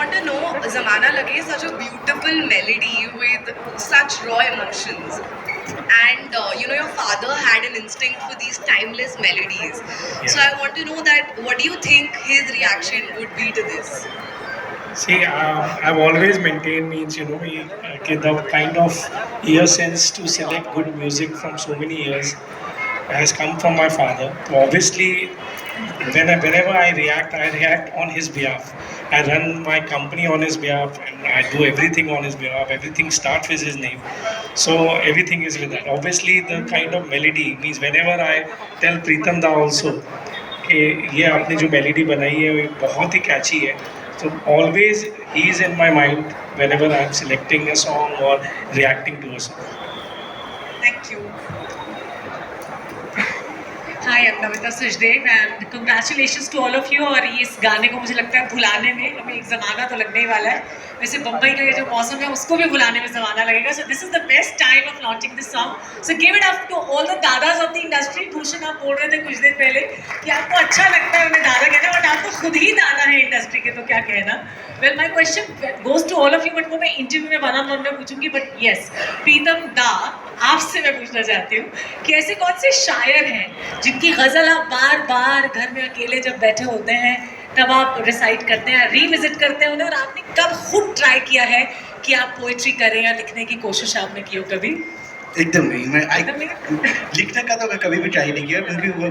want to know, Zamana Lage is such a beautiful melody with such raw emotions. And your father had an instinct for these timeless melodies. So I want to know that, what do you think his reaction would be to this? See, I've always maintained means the kind of ear sense to select good music from so many years has come from my father. So obviously, whenever I react on his behalf. I run my company on his behalf, and I do everything on his behalf. Everything starts with his name, so everything is with that. Obviously, the kind of melody means whenever I tell Pritam da also कि ये आपने जो melody बनाई है वो बहुत ही कैची है so always he is in my mind whenever I am selecting a song or reacting to a song. Thank you. Hi, I'm Navita Sachdev and congratulations to all of you. और ये इस गाने को मुझे लगता है भुलाने में हमें एक ज़माना तो लगने ही वाला है. वैसे बम्बई का ये जो मौसम है उसको भी भुलाने में ज़माना लगेगा. So this is the best time of launching this song. So give it up to all the dadas of the industry. Bhushan आप बोल रहे थे कुछ देर पहले कि आपको अच्छा लगता है उन्हें दादा कहना, बट आप तो खुद ही दादा है इंडस्ट्री के, तो क्या कहना. Well, my question goes to all of you, but वो मैं इंटरव्यू में वन ऑन वन में पूछूंगी. बट यस, प्रीतम दा, आपसे मैं पूछना चाहती हूँ कि ऐसे कौन से शायर हैं जिनकी गज़ल आप बार बार घर में अकेले जब बैठे होते हैं तब आप रिसाइट करते हैं, रीविजिट करते हैं उन्हें, और आपने कब खुद ट्राई किया है कि आप पोइट्री करें या लिखने की कोशिश आपने की हो कभी? एकदम नहीं. लिखने का तो मैं कभी भी ट्राई नहीं किया, क्योंकि वो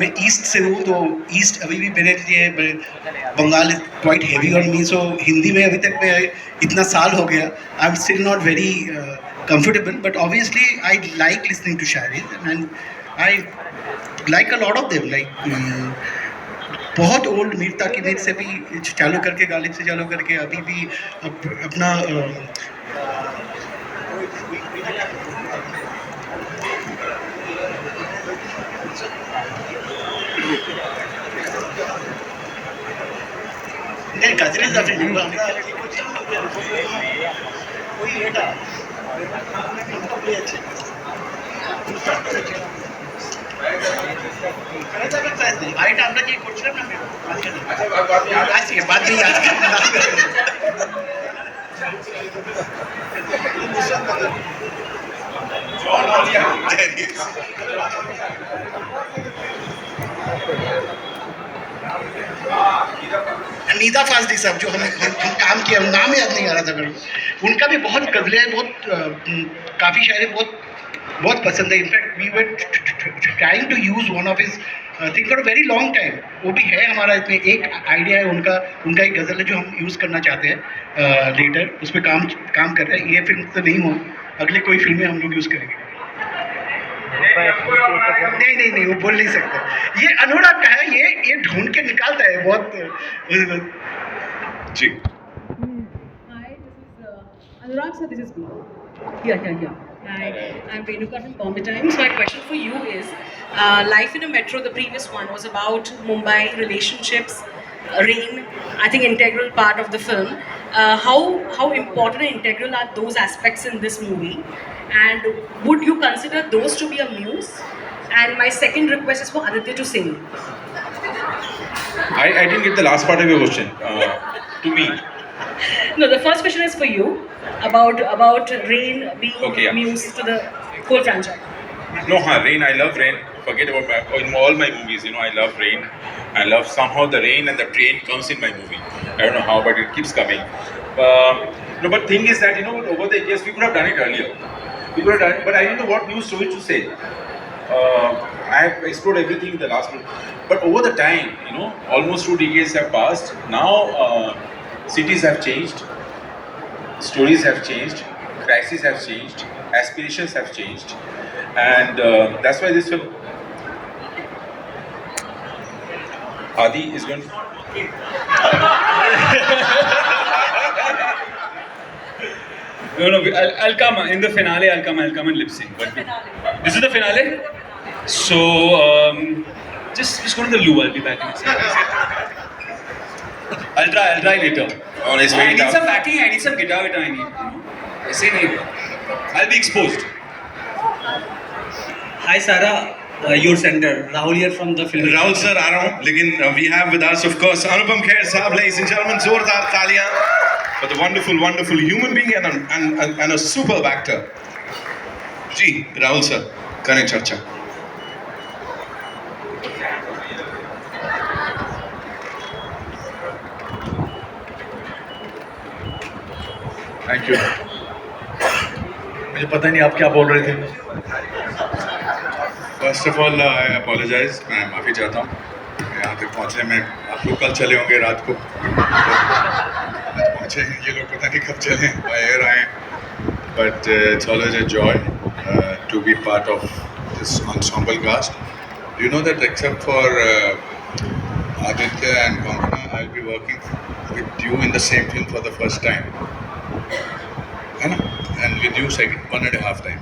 मैं ईस्ट से हूँ, तो ईस्ट अभी भी मेरे लिए Bengal is quite heavy on me. So Hindi में अभी तक मैं इतना साल हो गया, I am still not very comfortable, but obviously I like listening to shairi and I like a lot of them, like बहुत ओल्ड मीरता की मीर से भी चालू करके, गालिब से चालू करके अभी भी अपना नहीं गजरें আরেকটা আমরা কি করছিলাম না আজকে বাদ দিয়ে नीदा फाजली साहब जो हम काम किया, नाम याद नहीं आ रहा था मेरे को. उनका भी बहुत गज़लें, बहुत काफ़ी शायरी बहुत पसंद है. In fact we were trying to use one of his think for a very long time. वो भी है हमारा इसमें एक आइडिया है उनका एक गज़ल है जो हम यूज़ करना चाहते हैं लेटर. उस पर काम कर रहे हैं. ये फिल्म तो नहीं हो, अगले कोई फिल्में हम लोग यूज़ करेंगे. नहीं वो बोल नहीं सकता. ये अनुराग का है, ये ढूंढ के निकालता है बहुत जी. Hi, this is Anurag sir, this is me. Yeah. Hi, I'm Renuka from Bombay Times. My question for you is, Life in a Metro, the previous one, was about Mumbai, relationships, rain, I think integral part of the film. How important and integral are those aspects in this movie? And would you consider those to be a muse? And my second request is for Aditya to sing. I didn't get the last part of your question. To me. No, the first question is for you about Rain being Okay, yeah. muse to the whole franchise. No, Rain. I love Rain. Forget about in all my movies. I love Rain. I love somehow the rain and the train comes in my movie. I don't know how, but it keeps coming. No, but thing is that over the years we could have done it earlier. We could have done it, but I didn't know what new story to say. I have explored everything in the last one. But over the time, almost 2 decades have passed. Now, cities have changed, stories have changed, crises have changed, aspirations have changed. And that's why this film, Adi is going to... No, I'll come in the finale. I'll come and lip sync. But this is the finale. So just go to the loo. I'll be back in a second. I'll try later. Oh, it's very I need tough. some backing. I need some guitar. I need. ऐसे नहीं. I'll be exposed. Hi Sarah, your sender, Rahul here from the film. Rahul sir आ रहा हूँ, लेकिन we have with us of course Anupam Kher साहब, ladies and gentlemen, जोरदार तालियां for the wonderful human being and a superb actor. जी Rahul sir करें चर्चा. Thank you. मुझे पता नहीं आप क्या बोल रहे थे. First of all, I apologize. मैं माफ़ी चाहता हूँ. यहाँ तक पहुँचने में आप लोग कल चले होंगे रात को. आज पहुँचे ये लोग पता नहीं कब चले by air आए. But it's always a joy to be part of this ensemble cast. You know that except for Aditya and Konkona, I'll be working with you in the same film for the first time. है ना? And with you second 1.5 time.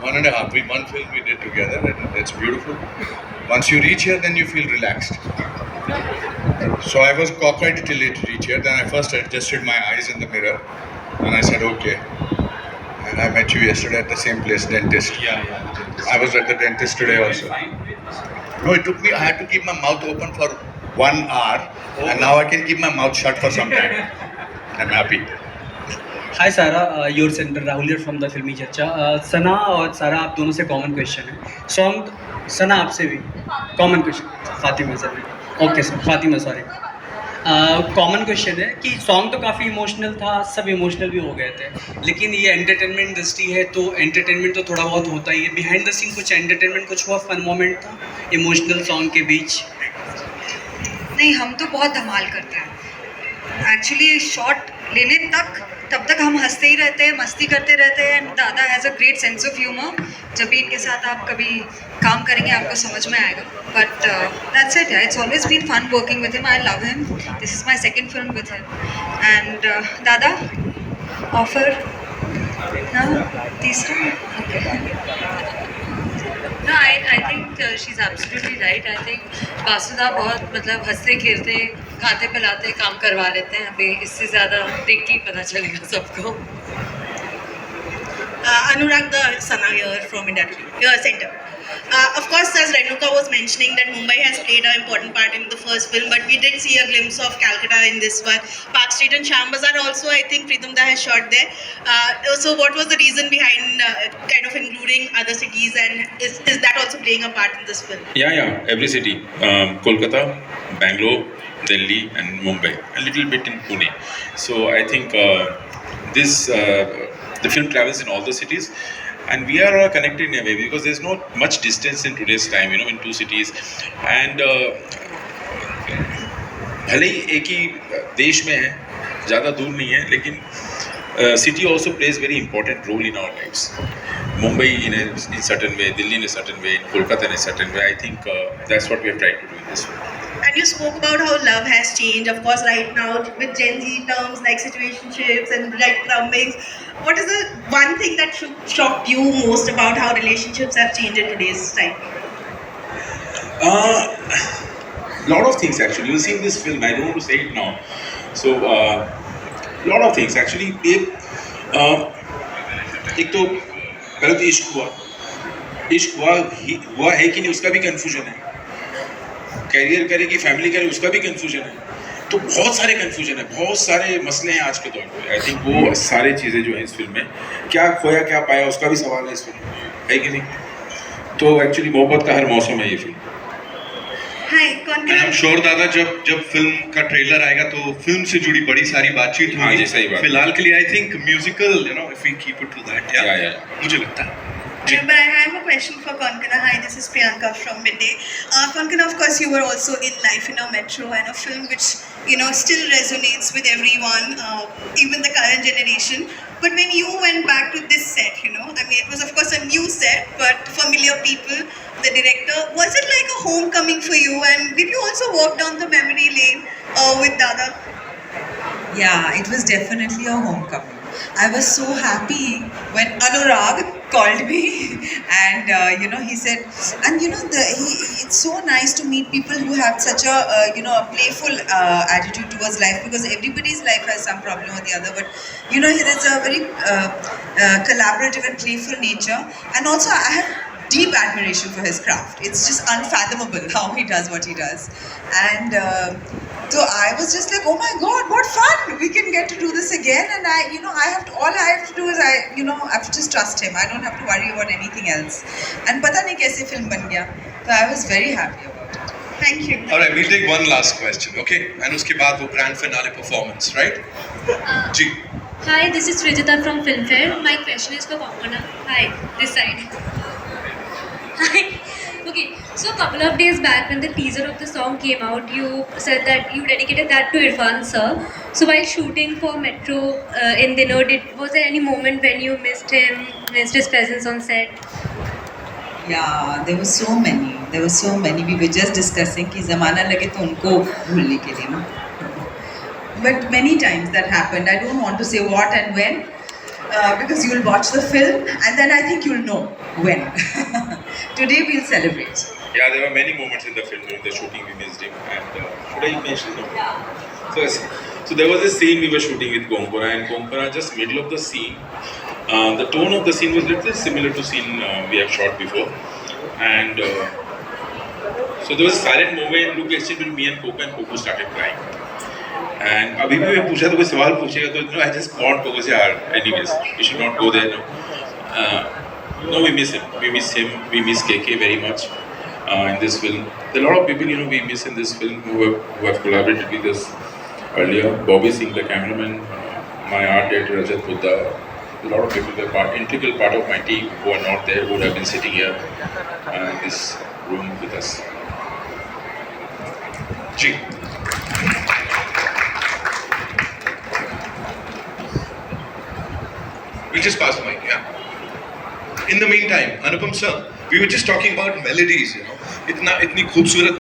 1.5. One film we did together, and it's beautiful. Once you reach here, then you feel relaxed. So I was cockeyed till it reached here. Then I first adjusted my eyes in the mirror, and I said, okay. And I met you yesterday at the same place, dentist. Yeah. I was at the dentist today also. No, it took me. I had to keep my mouth open for 1 hour, and now I can keep my mouth shut for some time. I'm happy. हाय सारा, your centre Rahul here from the फिल्मी चर्चा. सना और सारा आप दोनों से common question है. Song सना आपसे भी common question. Fatima sir, okay sir, Fatima sorry. Common question है कि सॉन्ग तो काफ़ी इमोशनल था, सब इमोशनल भी हो गए थे, लेकिन ये एंटरटेनमेंट इंडस्ट्री है तो एंटरटेनमेंट तो थोड़ा बहुत होता ही है. बिहाइंड द सीन कुछ एंटरटेनमेंट, कुछ हुआ फन मोमेंट था इमोशनल सॉन्ग के बीच? नहीं, हम तो बहुत धमाल करते हैं एक्चुअली. शॉट लेने तब तक हम हंसते ही रहते हैं, मस्ती करते रहते हैं. एंड दादा has a great sense of humour. जब भी इनके साथ आप कभी काम करेंगे आपको समझ में आएगा. But that's it. It's always been fun working with him. I love him. This is my second film with him. And दादा ऑफर ना तीसरा. Okay. No, I think she's absolutely right. I think Basuda बहुत मतलब हंसते खेलते खाते पिलाते काम करवा लेते हैं. अभी इससे ज़्यादा देख के ही पता चलेगा सबको. Anurag the Sana here from India Center. Of course, as Renuka was mentioning that Mumbai has played an important part in the first film, but we did see a glimpse of Calcutta in this one. Park Street and Sham Bazaar also, I think Pritam Da has shot there. So what was the reason behind kind of including other cities, and is that also playing a part in this film? Yeah. Every city. Kolkata, Bangalore, Delhi and Mumbai. A little bit in Pune. So I think the film travels in all the cities. And we are all connected in a way because there's not much distance in today's time, in two cities. And भले ही एक ही देश में है, ज़्यादा दूर नहीं है, लेकिन city also plays very important role in our lives. Mumbai in a certain way, Delhi in a certain way, Kolkata in a certain way. I think that's what we have tried to do in this film. And you spoke about how love has changed, of course, right now with Gen Z terms like situationships and breadcrumbings. What is the one thing that shocked you most about how relationships have changed in today's time? Lot of things actually. You'll see in this film. I don't want to say it now. So, lot of things actually. एक तो पहले तो इश्क हुआ है कि नहीं उसका भी कंफ्यूजन है. कैरियर करे कि फैमिली करे उसका भी कंफ्यूजन है. तो बहुत सारे कंफ्यूजन है, बहुत सारे मसले हैं आज के दौर पे. आई थिंक वो सारे चीज़ें जो हैं इस फिल्म में, क्या खोया क्या पाया उसका भी सवाल है इस फिल्म में, है कि नहीं. तो एक्चुअली मोहब्बत का हर मौसम है ये film. Hi, And I'm sure दादा जब फिल्म का ट्रेलर आएगा तो फिल्म से जुड़ी बड़ी सारी बातचीत हाँ जी, सही बात. फिलहाल के लिए I think musical if we keep it to that. Yeah. मुझे लगता है. But I have a question for Konkana. Hi, this is Priyanka from Midday. Konkana, of course, you were also in Life in a Metro, and a film which still resonates with everyone, even the current generation. But when you went back to this set, I mean, it was of course a new set, but familiar people, the director. Was it like a homecoming for you? And did you also walk down the memory lane with Dada? Yeah, it was definitely a homecoming. I was so happy when Anurag called me and he said, and it's so nice to meet people who have such a a playful attitude towards life, because everybody's life has some problem or the other, but there's a very collaborative and playful nature. And also I have deep admiration for his craft. It's just unfathomable how he does what he does. And so I was just like, oh my God, what fun! We can get to do this again. And all I have to do is I have to just trust him. I don't have to worry about anything else. And pata nahi kaise film ban gaya. So I was very happy about it. Thank you. All right, we'll take one last question, okay? And uske baad wo grand finale performance, right? Ji. Hi, this is Rijita from Filmfare. My question is for Konkona. Hi, this side. Hi. Okay, so a couple of days back when the teaser of the song came out, you said that you dedicated that to Irfan sir. So while shooting for Metro in Dino, was there any moment when you missed him, missed his presence on set? Yeah, there were so many. We were just discussing कि ज़माना लगे तो उनको भूलने के लिए ना. But many times that happened. I don't want to say what and when, because you'll watch the film and then I think you'll know when. Today we'll celebrate. Yeah, there were many moments in the film during the shooting we missed him. And should I mention? No. So there was a scene we were shooting with Konkona, and Konkona, just middle of the scene, the tone of the scene was little similar to scene we have shot before. And so there was a silent moment, look exchanged between me and Coco started crying. And अभी भी मैं पूछा तो कोई सवाल पूछेगा तो I just want Coco say anyways, we should not go there now. No, we miss him. We miss KK very much in this film. There are a lot of people we miss in this film who have collaborated with us earlier. Bobby Singh, the cameraman, my art director Rajat Buddha. A lot of people, they're integral part of my team who are not there, who have been sitting here in this room with us. Ji. We just passed the mic, yeah. In the meantime, Anupam sir, we were just talking about melodies, itni खूबसूरत